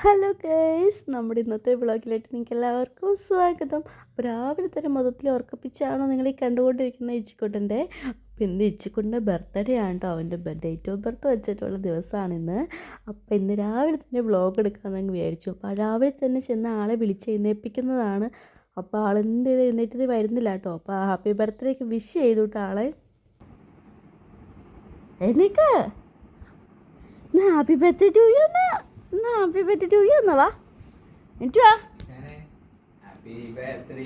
Hello guys, നമ്മുടെ ഇന്നത്തെ വ്ളോഗിലായിട്ട് നിങ്ങൾക്ക് എല്ലാവർക്കും സ്വാഗതം. അപ്പോൾ രാവിലെ തന്നെ മൊത്തത്തിൽ ഉറക്കപ്പിച്ചാണോ നിങ്ങൾ ഈ കണ്ടുകൊണ്ടിരിക്കുന്ന ഇച്ചിക്കുട്ടൻ്റെ. അപ്പോൾ ഇന്ന് ഇച്ചിക്കുട്ടൻ്റെ ബർത്ത്ഡേ ആണ് കേട്ടോ. അവൻ്റെ ഡേറ്റ് ഓഫ് ബർത്ത് വെച്ചിട്ടുള്ള ദിവസമാണിന്ന്. അപ്പോൾ ഇന്ന് രാവിലെ തന്നെ വ്ളോഗ് എടുക്കാമെന്ന് വിചാരിച്ചു. അപ്പോൾ രാവിലെ തന്നെ ചെന്ന് ആളെ വിളിച്ച് എഴുന്നേൽപ്പിക്കുന്നതാണ്. അപ്പോൾ ആളെന്ത് ചെയ്ത് എഴുന്നേറ്റത് വരുന്നില്ല കേട്ടോ. അപ്പോൾ ഹാപ്പി ബർത്ത്ഡേക്ക് വിഷ് ചെയ്തു കേട്ടോ ആളെ. എനിക്ക് ഹാപ്പി ബർത്ത്ഡേ ടു യു എന്നാ. ഹാപ്പി ബർത്ത്ഡേ ടു യു എന്നാ. വാ എന്നിട്ട് വാ. ഹാപ്പി ബർത്ത്ഡേ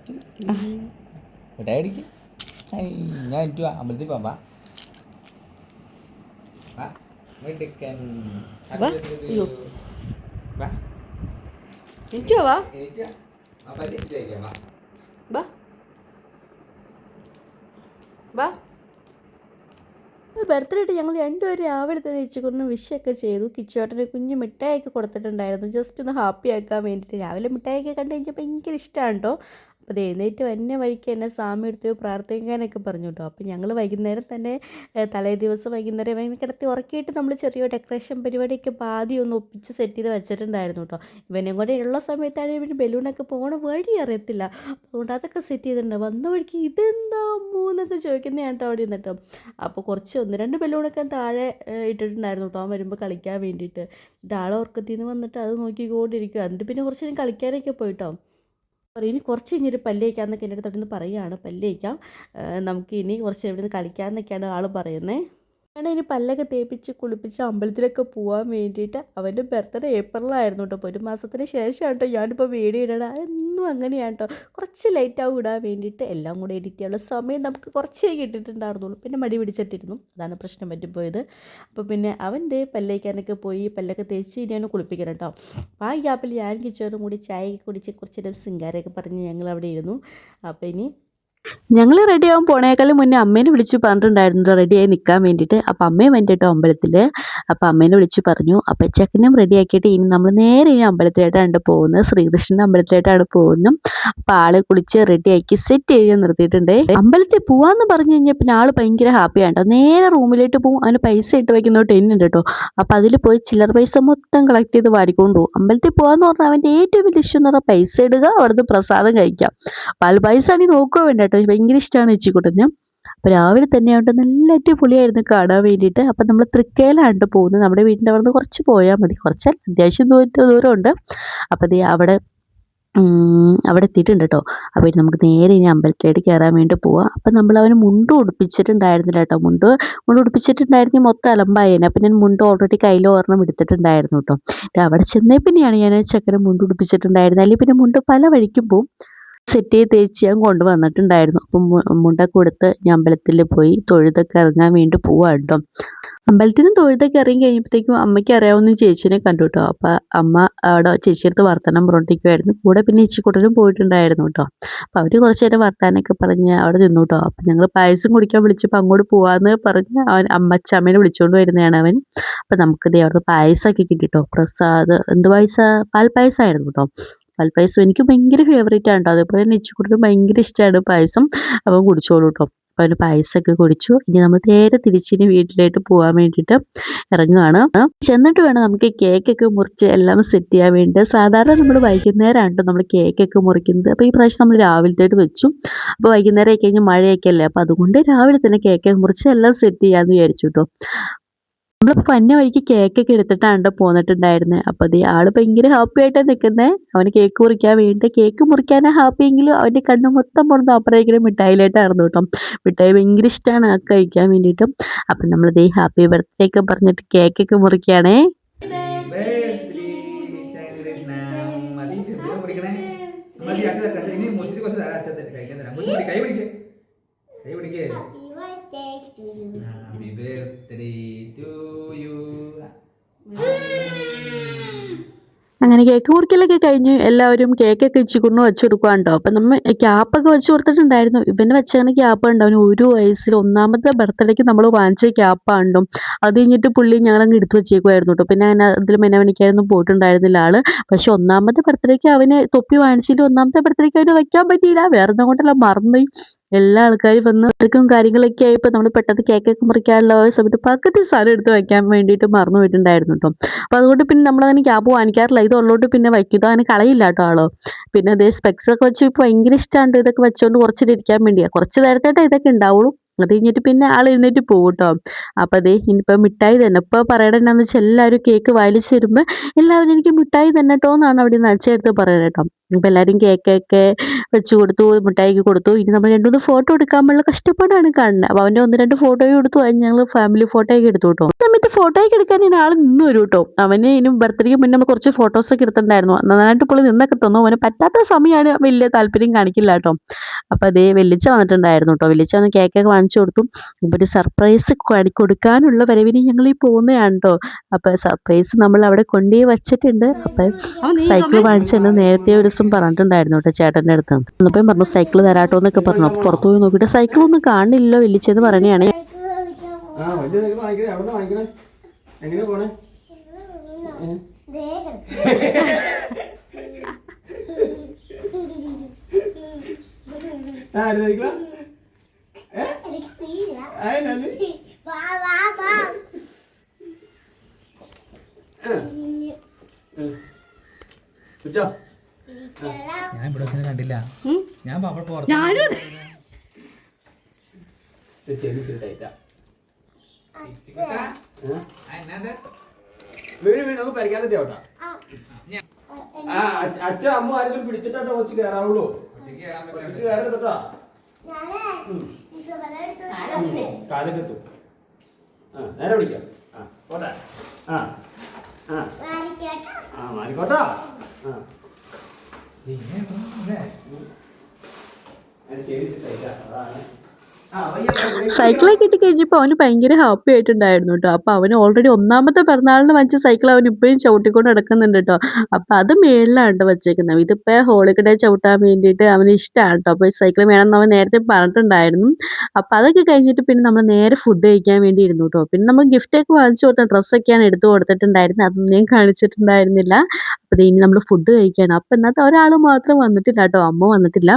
ടു ഡാഡിക്ക്. ഞാൻ എന്നിട്ട് വാ, അമ്പലത്തിൽ പോവാം. വാ വാ മിടുക്കൻ. വാ. അയ്യോ. വാ എന്നിട്ട് വാ. എന്നിട്ട് വാ. അമ്പലത്തിലേക്ക് വാ. വാ വാ. ബർത്ത്ഡേ ആയിട്ട് ഞങ്ങൾ രണ്ടുപേരും രാവിലെ തന്നെ ഇച്ചിക്കൊണ്ട് വിഷയൊക്കെ ചെയ്തു. കിച്ചുവേട്ടന് കുഞ്ഞ് മിഠായിയൊക്കെ കൊടുത്തിട്ടുണ്ടായിരുന്നു, ജസ്റ്റ് ഒന്ന് ഹാപ്പി ആക്കാൻ വേണ്ടിയിട്ട്. രാവിലെ മിഠായിയൊക്കെ കണ്ടു കഴിഞ്ഞാൽ ഭയങ്കര ഇഷ്ടമാണ് കേട്ടോ. അപ്പോൾ എഴുന്നേറ്റ് വന്ന വഴിക്ക് എന്നെ സ്വാമി എടുത്ത് പ്രാർത്ഥിക്കാനൊക്കെ പറഞ്ഞു കേട്ടോ. അപ്പോൾ ഞങ്ങൾ വൈകുന്നേരം തന്നെ തലേ ദിവസം വൈകുന്നേരം കിടത്തി ഉറക്കിയിട്ട് നമ്മൾ ചെറിയ ഡെക്കറേഷൻ പരിപാടിയൊക്കെ ആദ്യം ഒന്ന് ഒപ്പിച്ച് സെറ്റ് ചെയ്ത് വെച്ചിട്ടുണ്ടായിരുന്നു കേട്ടോ. ഇവനും കൂടെ ഉള്ള സമയത്താണ് ഇവന് ബലൂണൊക്കെ പോകണ വഴി അറിയത്തില്ല. അതുകൊണ്ട് അതൊക്കെ സെറ്റ് ചെയ്തിട്ടുണ്ട്. വന്ന വഴിക്ക് ഇതെന്താ മൂന്നൊക്കെ ചോദിക്കുന്നതാണ് കേട്ടോ അവിടെ നിന്നിട്ടോ. അപ്പോൾ കുറച്ച് 1-2 ബലൂണൊക്കെ താഴെ ഇട്ടിട്ടുണ്ടായിരുന്നു കേട്ടോ, അവൻ വരുമ്പോൾ കളിക്കാൻ വേണ്ടിയിട്ട്. എന്നിട്ട് ആളെ ഉറക്കത്തിൽ നിന്ന് വന്നിട്ട് അത് നോക്കിക്കൊണ്ടിരിക്കുക. എന്നിട്ട് പിന്നെ കുറച്ച് നേരം കളിക്കാനൊക്കെ പോയിട്ടോ. ഇനി കുറച്ച് കഴിഞ്ഞൊരു പല്ലേക്കാന്നൊക്കെ എൻ്റെ അടുത്ത് അവിടെ നിന്ന് പറയുകയാണ്. പല്ലേക്കാം, നമുക്ക് ഇനി കുറച്ച് എവിടെ നിന്ന് കളിക്കാമെന്നൊക്കെയാണ് ആൾ പറയുന്നത്. കാരണം ഇനി പല്ലൊക്കെ തേപ്പിച്ച് കുളിപ്പിച്ച് അമ്പലത്തിലൊക്കെ പോകാൻ വേണ്ടിയിട്ട്. അവൻ്റെ ബർത്ത്ഡേ ഏപ്രിലായിരുന്നു കേട്ടോ. അപ്പോൾ 1 മാസത്തിന് ശേഷമാണ് കേട്ടോ ഞാനിപ്പോൾ വീഡിയോ ഇടണം. എന്നും അങ്ങനെയാണ് കേട്ടോ, കുറച്ച് ലേറ്റാവും ഇടാൻ വേണ്ടിയിട്ട്. എല്ലാം കൂടെ എഡിറ്റ് ചെയ്യാനുള്ള സമയം നമുക്ക് കുറച്ചേ കിട്ടിയിട്ടുണ്ടായിരുന്നുള്ളൂ. പിന്നെ മടി പിടിച്ചിട്ടിരുന്നു, അതാണ് പ്രശ്നം പറ്റിപ്പോയത്. അപ്പോൾ പിന്നെ അവൻ്റെ പല്ലേക്കാനൊക്കെ പോയി പല്ലൊക്കെ തേച്ച് ഇനിയാണ് കുളിപ്പിക്കണം കേട്ടോ. അപ്പോൾ ആ ഗ്യാപ്പിൽ ഞാൻ കിച്ചോനും കൂടി ചായയൊക്കെ കുടിച്ച് കുറച്ച് നേരം സിംഗാരൊക്കെ പറഞ്ഞ് ഞങ്ങൾ അവിടെ ഇരുന്നു. അപ്പോൾ ഇനി ഞങ്ങൾ റെഡിയാവും പോണേക്കാളും മുന്നേ അമ്മേനെ വിളിച്ച് പറഞ്ഞിട്ടുണ്ടായിരുന്നു റെഡിയായി നിൽക്കാൻ വേണ്ടിയിട്ട്. അപ്പം അമ്മയും വേണ്ടിയിട്ട് അമ്പലത്തിൽ. അപ്പം അമ്മേനെ വിളിച്ച് പറഞ്ഞു. അപ്പം ചെക്കനും റെഡിയാക്കിയിട്ട് ഇനി നമ്മൾ നേരെ ഇനി അമ്പലത്തിലായിട്ടാണ് പോകുന്നത്. ശ്രീകൃഷ്ണൻ്റെ അമ്പലത്തിലായിട്ടാണ് പോകുന്നത്. അപ്പം ആള് കുളിച്ച് റെഡിയാക്കി സെറ്റ് ചെയ്ത് നിർത്തിയിട്ടുണ്ട്. അമ്പലത്തിൽ പോവാന്ന് പറഞ്ഞു കഴിഞ്ഞാൽ പിന്നെ ആൾ ഭയങ്കര ഹാപ്പിയാണ്. നേരെ റൂമിലേക്ക് പോകും. അതിന് പൈസ ഇട്ട് വയ്ക്കുന്ന ടെന്നുണ്ട് കേട്ടോ. അപ്പം അതിൽ പോയി ചില്ലറ പൈസ മൊത്തം കളക്ട് ചെയ്ത് വാരിക്കൊണ്ട് പോകും. അമ്പലത്തിൽ പോകാന്ന് പറഞ്ഞാൽ അവൻ്റെ ഏറ്റവും വലിയ ഇഷ്ടം എന്ന് പറഞ്ഞാൽ പൈസ ഇടുക, അവിടുന്ന് പ്രസാദം കഴിക്കാം. പാൽ പൈസ ആണെങ്കിൽ നോക്കുക വേണ്ട കേട്ടോ, ഭയങ്കര ഇഷ്ടമാണ് ഇച്ചിക്കുട്ടന്. അപ്പോൾ രാവിലെ തന്നെയായിട്ട് നല്ല അടിപൊളിയായിരുന്നു കാണാൻ വേണ്ടിയിട്ട്. അപ്പം നമ്മൾ തൃക്കയിലാണ് പോകുന്നത്. നമ്മുടെ വീടിൻ്റെ അവിടെ നിന്ന് കുറച്ച് പോയാൽ മതി, കുറച്ച് അത്യാവശ്യം ദൂരമുണ്ട്. അപ്പോൾ ദേ അവിടെ എത്തിയിട്ടുണ്ട് കേട്ടോ. അപ്പോൾ നമുക്ക് നേരെ ഇനി അമ്പലത്തിലേക്ക് കയറാൻ വേണ്ടി പോവാം. അപ്പം നമ്മൾ അവന് മുണ്ട് ഉടുപ്പിച്ചിട്ടുണ്ടായിരുന്നില്ല കേട്ടോ. മുണ്ട് ഉടുപ്പിച്ചിട്ടുണ്ടായിരുന്നെങ്കിൽ മൊത്തം അലമ്പായേനെ. അപ്പം ഞാൻ മുണ്ട് ഓൾറെഡി കയ്യിൽ ഒരെണ്ണം എടുത്തിട്ടുണ്ടായിരുന്നു കേട്ടോ. അവിടെ ചെന്നേ പിന്നെയാണ് ഞാൻ ചക്കര മുണ്ട് ഉടുപ്പിച്ചിട്ടുണ്ടായിരുന്നത്. അല്ലെങ്കിൽ പിന്നെ മുണ്ട് പല വഴിക്കും പോവും. സെറ്റ് ചെയ്ത് തേച്ച് ഞാൻ കൊണ്ടുവന്നിട്ടുണ്ടായിരുന്നു. അപ്പം മുണ്ടൊക്കെ കൊടുത്ത് ഞാൻ അമ്പലത്തിൽ പോയി തൊഴുതൊക്കെ ഇറങ്ങാൻ വേണ്ടി പോവാം കേട്ടോ. അമ്പലത്തിൽ നിന്ന് തൊഴുതൊക്കെ ഇറങ്ങി കഴിഞ്ഞപ്പോഴത്തേക്കും അമ്മയ്ക്ക് അറിയാവുന്ന ചേച്ചീനെ കണ്ടു കേട്ടോ. അപ്പം അമ്മ അവിടെ ചേച്ചിയെടുത്ത് വർത്തമാനം പറഞ്ഞിരിക്കുമായിരുന്നു. കൂടെ പിന്നെ ഇച്ചിക്കുട്ടനും പോയിട്ടുണ്ടായിരുന്നു കേട്ടോ. അപ്പം അവർ കുറച്ച് നേരം വർത്താനൊക്കെ പറഞ്ഞ് അവിടെ നിന്നു കേട്ടോ. അപ്പം ഞങ്ങൾ പായസം കുടിക്കാൻ വിളിച്ചപ്പോൾ അങ്ങോട്ട് പോകാമെന്ന് പറഞ്ഞ് അമ്മച്ചമ്മേനെ വിളിച്ചുകൊണ്ട് വരുന്നതാണ് അവൻ. അപ്പം നമുക്കിത് അവിടെ പായസമൊക്കെ കിട്ടിട്ടോ. പ്രസാദ് എന്ത് പായസം? പാൽ പായസമായിരുന്നു കേട്ടോ. പാൽപ്പായസം എനിക്ക് ഭയങ്കര ഫേവറേറ്റ് ആണ് കേട്ടോ. അതേപോലെ തന്നെ ഇച്ചിക്കുട്ടനും ഭയങ്കര ഇഷ്ടമാണ് പായസം. അവൻ കുടിച്ചോളൂ കേട്ടോ. അപ്പോൾ അവന് പായസമൊക്കെ കുടിച്ചു. ഇനി നമ്മൾ നേരെ തിരിച്ചിനി വീട്ടിലേക്ക് പോകാൻ വേണ്ടിയിട്ട് ഇറങ്ങുകയാണ്. ചെന്നിട്ട് വേണം നമുക്ക് കേക്കൊക്കെ മുറിച്ച് എല്ലാം സെറ്റ് ചെയ്യാൻ വേണ്ടി. സാധാരണ നമ്മൾ വൈകുന്നേരമാണ് കേട്ടോ നമ്മൾ കേക്കൊക്കെ മുറിക്കുന്നത്. അപ്പോൾ ഈ പ്രാവശ്യം നമ്മൾ രാവിലത്തേട്ട് വെച്ചു. അപ്പോൾ വൈകുന്നേരം ആയി കഴിഞ്ഞാൽ മഴയൊക്കെ അല്ലേ, അപ്പോൾ അതുകൊണ്ട് രാവിലെ തന്നെ കേക്കൊക്കെ മുറിച്ച് എല്ലാം സെറ്റ് ചെയ്യാമെന്ന് വിചാരിച്ചു കേട്ടോ. നമ്മളിപ്പോൾ പന്ന വഴിക്ക് കേക്കൊക്കെ എടുത്തിട്ടാണ് പോന്നിട്ടുണ്ടായിരുന്നത്. അപ്പോൾ അത് ആള് ഭയങ്കര ഹാപ്പി ആയിട്ടാണ് നിൽക്കുന്നത്. അവന് കേക്ക് മുറിക്കാൻ വേണ്ടി. കേക്ക് മുറിക്കാനാണ് ഹാപ്പിയെങ്കിലും അവൻ്റെ കണ്ണ് മൊത്തം പോകുന്നത് അപ്പുറത്തേക്കും മിഠായിലായിട്ടായിരുന്നു കേട്ടോ. മിഠായി ഭയങ്കര ഇഷ്ടമാണ് ആ കഴിക്കാൻ വേണ്ടിയിട്ട്. അപ്പം നമ്മളിത് ഹാപ്പി ബർത്ത്ഡേ ഒക്കെ പറഞ്ഞിട്ട് കേക്കൊക്കെ മുറിക്കുകയാണേ. Happy birthday to you. അങ്ങനെ കേക്ക് മുറിക്കലൊക്കെ കഴിഞ്ഞ് എല്ലാവരും കേക്കൊക്കെ ഇച്ചിക്കൊണ്ട് വെച്ച് കൊടുക്കുകയാണ് കേട്ടോ. അപ്പം നമ്മൾ ക്യാപ്പൊക്കെ വെച്ച് കൊടുത്തിട്ടുണ്ടായിരുന്നു. ഇവന് വെച്ചാണ് ക്യാപ്പ് ഉണ്ട്. അവന് 1 വയസ്സിൽ 1ാമത്തെ ബർത്ത്ഡേക്ക് നമ്മൾ വാങ്ങിച്ച ക്യാപ്പാണ്ടോ. അത് കഴിഞ്ഞിട്ട് പുള്ളി ഞങ്ങളങ്ങ് എടുത്ത് വെച്ചേക്കുമായിരുന്നു കേട്ടോ. പിന്നെ അങ്ങനെ അതിൽ മെനവണിക്കാനൊന്നും പോയിട്ടുണ്ടായിരുന്നില്ല ആള്. പക്ഷെ 1ാമത്തെ ബർത്ത്ഡേക്ക് അവന് തൊപ്പി വാങ്ങിച്ചിട്ട് 1ാമത്തെ ബർത്ത്ഡേക്ക് അവന് വയ്ക്കാൻ പറ്റിയില്ല. വേറെ ഒന്നും കൊണ്ടല്ല, മറന്നു. എല്ലാ ആൾക്കാരും വന്ന് ഒറ്റക്കും കാര്യങ്ങളൊക്കെ ആയപ്പോൾ നമ്മൾ പെട്ടെന്ന് കേക്കൊക്കെ മുറിക്കാനുള്ള ആ സമയത്ത് പകുതി സാധനം എടുത്ത് വയ്ക്കാൻ വേണ്ടിയിട്ട് മറന്നു പോയിട്ടുണ്ടായിരുന്നു കേട്ടോ. അപ്പോൾ അതുകൊണ്ട് പിന്നെ നമ്മളങ്ങനെ ക്യാപ്പ് വാങ്ങിക്കാറില്ല. ഇത് ഉള്ളോട്ട് പിന്നെ വയ്ക്കും. അങ്ങനെ കളയില്ല കേട്ടോ ആളോ. പിന്നെ അതേ സ്പെക്സ് ഒക്കെ വെച്ച് ഇപ്പോൾ ഭയങ്കര ഇഷ്ടമാണ് ഇതൊക്കെ വെച്ചുകൊണ്ട് കുറച്ചിട്ട് ഇരിക്കാൻ വേണ്ടിയാണ്. കുറച്ച് നേരത്തേട്ടേ ഇതൊക്കെ ഉണ്ടാവുള്ളൂ. അത് കഴിഞ്ഞിട്ട് പിന്നെ ആൾ എഴുന്നേറ്റ് പോകും കേട്ടോ. അപ്പോൾ അതേ ഇനിയിപ്പോൾ മിഠായി തന്നെ ഇപ്പോൾ പറയണത് എന്താണെന്ന് വെച്ചാൽ എല്ലാവരും കേക്ക് വായിലിച്ച് തരുമ്പോൾ എല്ലാവരും എനിക്ക് മിഠായി തന്നെ കേട്ടോ എന്നാണ് അവിടെ നിന്ന് അച്ഛടുത്ത് പറയുന്നത് കേട്ടോ. അപ്പോൾ എല്ലാവരും കേക്കൊക്കെ വെച്ച് കൊടുത്തു, മിഠായിക്ക് കൊടുത്തു. ഇനി നമ്മൾ 2, 3 ഫോട്ടോ എടുക്കാനുള്ള കഷ്ടപ്പാടാണ് കാണുന്നത്. അപ്പോൾ അവൻ്റെ 1, 2 ഫോട്ടോയും എടുത്തു. അത് ഞങ്ങൾ ഫാമിലി ഫോട്ടോയൊക്കെ എടുത്തു കേട്ടോ. ആ സമയത്ത് ഫോട്ടോയൊക്കെ എടുക്കാൻ ഇനി ആൾ നിന്ന് വരും കേട്ടോ. അവന് ഇനി ബർത്ത്ഡേക്ക് മുന്നേ നമ്മൾ കുറച്ച് ഫോട്ടോസൊക്കെ എടുത്തിട്ടുണ്ടായിരുന്നു. നന്നായിട്ട് പുള്ളി നിന്നൊക്കെ തന്നു. അവന് പറ്റാത്ത സമയമാണ് വലിയ താല്പര്യം കാണിക്കില്ല കേട്ടോ. അപ്പോൾ അതേ വെല്ലിച്ച വന്നിട്ടുണ്ടായിരുന്നു കേട്ടോ. വെല്ലിച്ച വന്ന് കേക്കൊക്കെ വാങ്ങിച്ചു കൊടുത്തു. ഇപ്പോൾ ഒരു സർപ്രൈസ് കൊടുക്കാനുള്ള വരവിന് ഞങ്ങൾ ഈ പോകുന്നതാണ് കേട്ടോ. അപ്പോൾ സർപ്രൈസ് നമ്മൾ അവിടെ കൊണ്ടുപോയി വെച്ചിട്ടുണ്ട്. അപ്പം സൈക്കിൾ വാങ്ങിച്ചെന്ന് നേരത്തെ ഒരു ദിവസം പറഞ്ഞിട്ടുണ്ടായിരുന്നു കേട്ടോ ചേട്ടൻ്റെ അടുത്ത്. എന്നിപ്പം പറഞ്ഞു സൈക്കിൾ തരാട്ടോ എന്നൊക്കെ പറഞ്ഞു. അപ്പോൾ പുറത്ത് പോയി നോക്കിയിട്ട് സൈക്കിളൊന്നും കാണില്ലല്ലോ വെല്ലിച്ചെന്ന് പറയണതാണ്. എങ്ങനെ പോണേ? ഞാൻ ഇവിടെ വെച്ചത് കണ്ടില്ല. ഞാൻ വീട് വീട് നമുക്ക് പരിക്കാത്ത ചേട്ടാ. അച്ഛൻ അമ്മ ആരെങ്കിലും പിടിച്ചിട്ടോ കൊച്ചു കയറാവുള്ളൂ. കയറട്ടോ കാലക്കെത്തു. നേരെ പിടിക്കാം. പോട്ടെ. മാറിക്കോട്ടോ. സൈക്കിളൊക്കെ കിട്ടി കഴിഞ്ഞപ്പോൾ അവന് ഭയങ്കര ഹാപ്പി ആയിട്ടുണ്ടായിരുന്നു കേട്ടോ. അപ്പോൾ അവന് ഓൾറെഡി ഒന്നാമത്തെ പിറന്നാളിന് വെച്ച സൈക്കിൾ അവൻ ഇപ്പോഴും ചവിട്ടിക്കൊണ്ട് നടക്കുന്നുണ്ട് കേട്ടോ. അപ്പോൾ അത് മേളിലാണ് വെച്ചേക്കുന്നത്. ഇതിപ്പോൾ ഹോളിക്കിടെ ചവിട്ടാൻ വേണ്ടിയിട്ട് അവന് ഇഷ്ടമാണ് കേട്ടോ. അപ്പോൾ സൈക്കിൾ വേണമെന്ന് അവൻ നേരത്തെ പറഞ്ഞിട്ടുണ്ടായിരുന്നു. അപ്പോൾ അതൊക്കെ കഴിഞ്ഞിട്ട് പിന്നെ നമ്മൾ നേരെ ഫുഡ് കഴിക്കാൻ വേണ്ടി ഇരുന്നു കേട്ടോ. പിന്നെ നമ്മൾ ഗിഫ്റ്റൊക്കെ വാങ്ങിച്ചു കൊടുത്ത ഡ്രസ്സൊക്കെയാണ് എടുത്ത് കൊടുത്തിട്ടുണ്ടായിരുന്നത്. അതൊന്നും ഞാൻ കാണിച്ചിട്ടുണ്ടായിരുന്നില്ല. അപ്പോൾ ഇനി നമ്മൾ ഫുഡ് കഴിക്കുകയാണ്. അപ്പോൾ ഇന്നത്തെ ഒരാൾ മാത്രം വന്നിട്ടില്ല കേട്ടോ. അമ്മ വന്നിട്ടില്ല.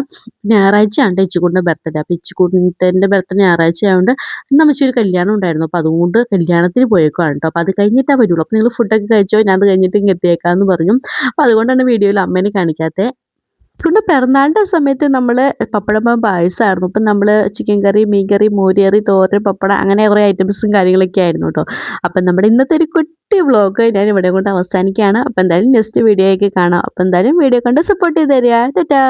ഞായറാഴ്ചയാണ് ഇച്ചുകൂടിൻ്റെ ബർത്ത്ഡേ. അപ്പോൾ ഇച്ചുകൂട്ടിൻ്റെ ബർത്ത്ഡേ ഞായറാഴ്ച ആയതുകൊണ്ട് ഇന്ന് അമ്മച്ചൊരു കല്യാണം ഉണ്ടായിരുന്നു. അപ്പോൾ അതുകൊണ്ട് കല്യാണത്തിന് പോയേക്കുവാണ് കേട്ടോ. അപ്പോൾ അത് കഴിഞ്ഞിട്ടേ വരുള്ളൂ. അപ്പോൾ നിങ്ങൾ ഫുഡൊക്കെ കഴിച്ചോ, ഞാൻ അത് കഴിഞ്ഞിട്ട് ഇങ്ങ് എത്തിയേക്കാമെന്ന് പറഞ്ഞു. അപ്പോൾ അതുകൊണ്ടാണ് വീഡിയോയിൽ അമ്മേനെ കാണിക്കാത്തത്. അതുകൊണ്ട് പിറന്നാളിൻ്റെ സമയത്ത് നമ്മൾ പപ്പടം പായസമായിരുന്നു. ഇപ്പം നമ്മൾ ചിക്കൻ കറി, മീൻ കറി, മോര് തോരൻ, പപ്പടം അങ്ങനെ കുറേ ഐറ്റംസും കാര്യങ്ങളൊക്കെ ആയിരുന്നു കേട്ടോ. അപ്പം നമ്മുടെ ഇന്നത്തെ ഒരു കുട്ടി വ്ളോഗ് ഞാൻ ഇവിടെ കൊണ്ട് അവസാനിക്കുകയാണ്. അപ്പോൾ എന്തായാലും നെക്സ്റ്റ് വീഡിയോ ഒക്കെ കാണാം. അപ്പോൾ എന്തായാലും വീഡിയോ കണ്ട് സപ്പോർട്ട് ചെയ്ത് തരിക. ടാറ്റാ.